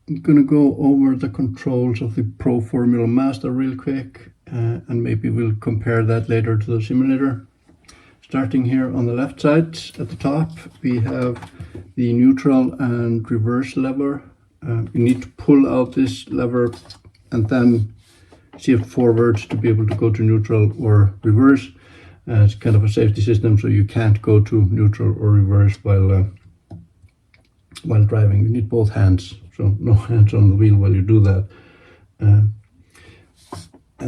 I'm going to go over the controls of the Pro Formula Mazda real quick, and maybe we'll compare that later to the simulator. Starting here on the left side at the top, we have the neutral and reverse lever. You need to pull out this lever and then shift forward to be able to go to neutral or reverse. It's kind of a safety system, so you can't go to neutral or reverse while driving. You need both hands, so no hands on the wheel while you do that. And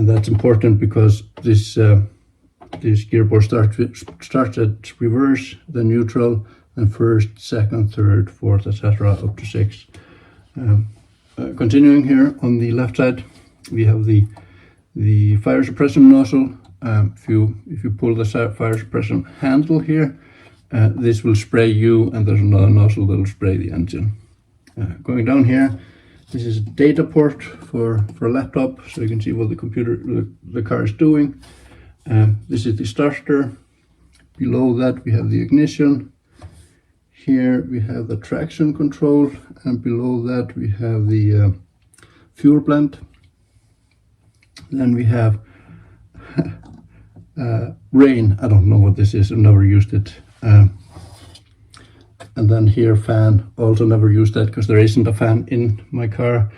that's important because this gearbox starts at reverse, then neutral, then first, second, third, fourth, etc. up to 6. Continuing here on the left side, we have the fire suppression nozzle. If you pull the fire suppression handle here, this will spray you, and there's another nozzle that will spray the engine. Going down here, this is a data port for a laptop, so you can see what the car is doing. This is the starter. Below that we have the ignition. Here we have the traction control, and below that we have the fuel blend. Then we have rain. I don't know what this is. I've never used it. And then here fan. Also never used that because there isn't a fan in my car.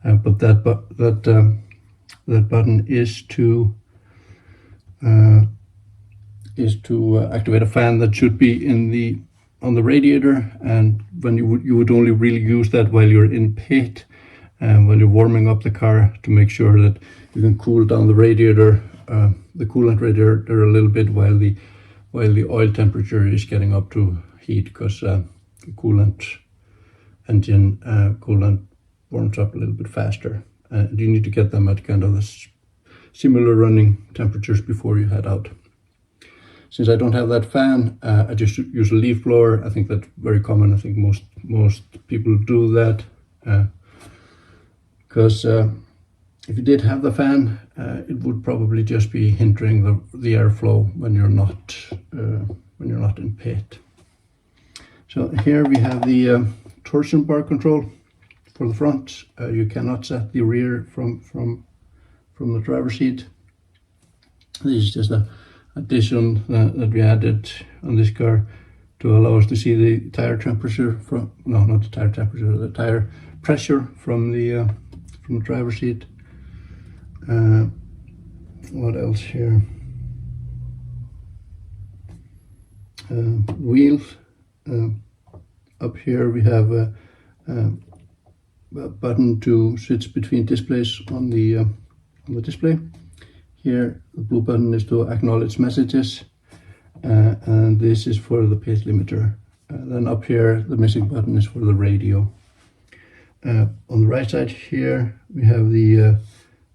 But that button is to activate a fan that should be on the radiator, and when you would only really use that while you're in pit and while you're warming up the car to make sure that you can cool down the radiator, the coolant radiator a little bit while the oil temperature is getting up to heat, because engine coolant warms up a little bit faster. You need to get them at kind of the similar running temperatures before you head out. Since I don't have that fan, I just use a leaf blower. I think that's very common. I think most people do that, because if you did have the fan, it would probably just be hindering the airflow when you're not in pit. So here we have the torsion bar control for the front. You cannot set the rear from the driver's seat. This is just an addition that we added on this car to allow us to see the tire temperature the tire pressure from the driver's seat. What else here? Wheels. Up here we have a button to switch between displays on the display. Here the blue button is to acknowledge messages, and this is for the pace limiter. Then up here the missing button is for the radio. On the right side here we have the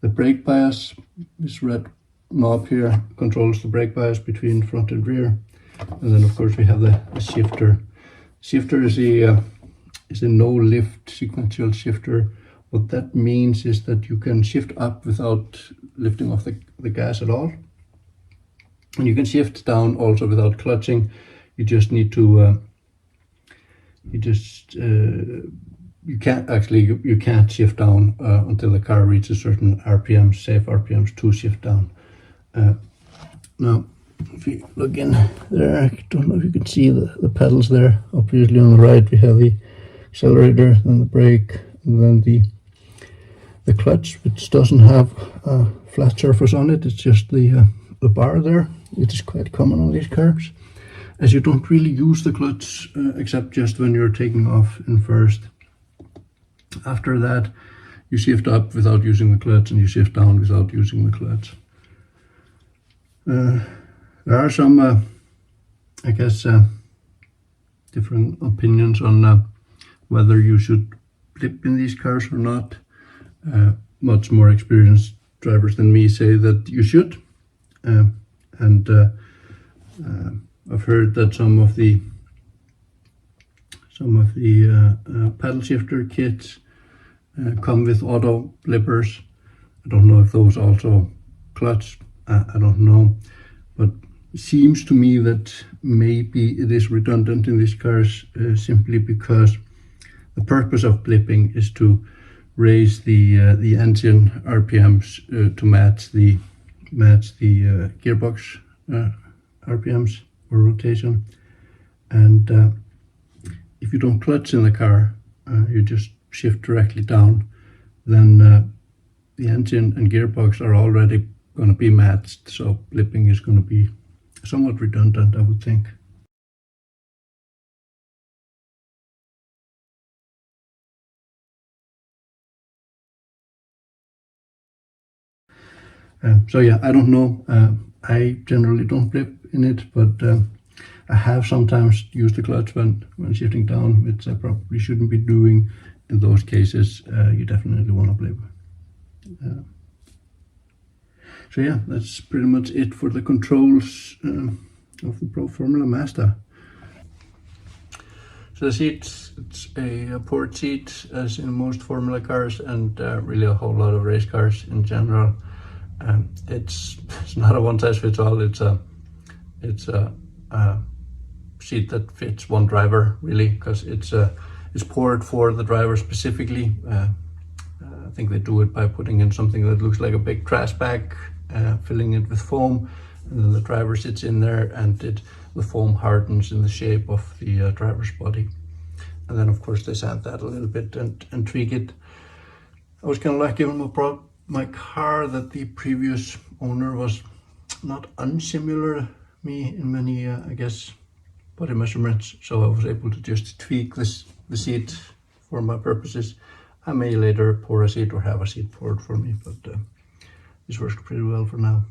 brake bias. This red knob here controls the brake bias between front and rear. And then of course we have the shifter. Shifter is a no lift sequential shifter. What that means is that you can shift up without lifting off the gas at all, and you can shift down also without clutching. You just need to you can't shift down until the car reaches certain RPMs, safe RPMs, to shift down. Now if you look in there, I don't know if you can see the pedals there. Obviously on the right we have the accelerator, then the brake, and then the clutch, which doesn't have a flat surface on it. It's just the bar there, which is quite common on these cars, as you don't really use the clutch except just when you're taking off in first. After that you shift up without using the clutch, and you shift down without using the clutch. There are some I guess different opinions on whether you should blip in these cars or not. Much more experienced drivers than me say that you should, and I've heard that some of the paddle shifter kits come with auto blippers. I don't know if those also clutch. I don't know, but it seems to me that maybe it is redundant in these cars simply because the purpose of blipping is to raise the engine RPMs to match the gearbox RPMs or rotation. And if you don't clutch in the car, you just shift directly down, then the engine and gearbox are already going to be matched, so blipping is going to be somewhat redundant, I would think. So yeah, I don't know. I generally don't blip in it, but I have sometimes used the clutch when shifting down, which I probably shouldn't be doing. In those cases, you definitely want to blip. So yeah, that's pretty much it for the controls of the Formula Mazda. So the seats, it's a port seat, as in most Formula cars, and really a whole lot of race cars in general. It's not a one-size-fits-all. It's a seat that fits one driver, really, because it's poured for the driver specifically. I think they do it by putting in something that looks like a big trash bag, filling it with foam, and then the driver sits in there, and the foam hardens in the shape of the driver's body. And then of course they sand that a little bit and tweak it. I was kind of lucky when I brought my car that the previous owner was not unsimilar to me in many, I guess, body measurements, so I was able to just tweak the seat for my purposes. I may later pour a seat or have a seat poured for me, but this works pretty well for now.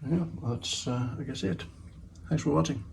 Yeah, that's I guess it. Thanks for watching.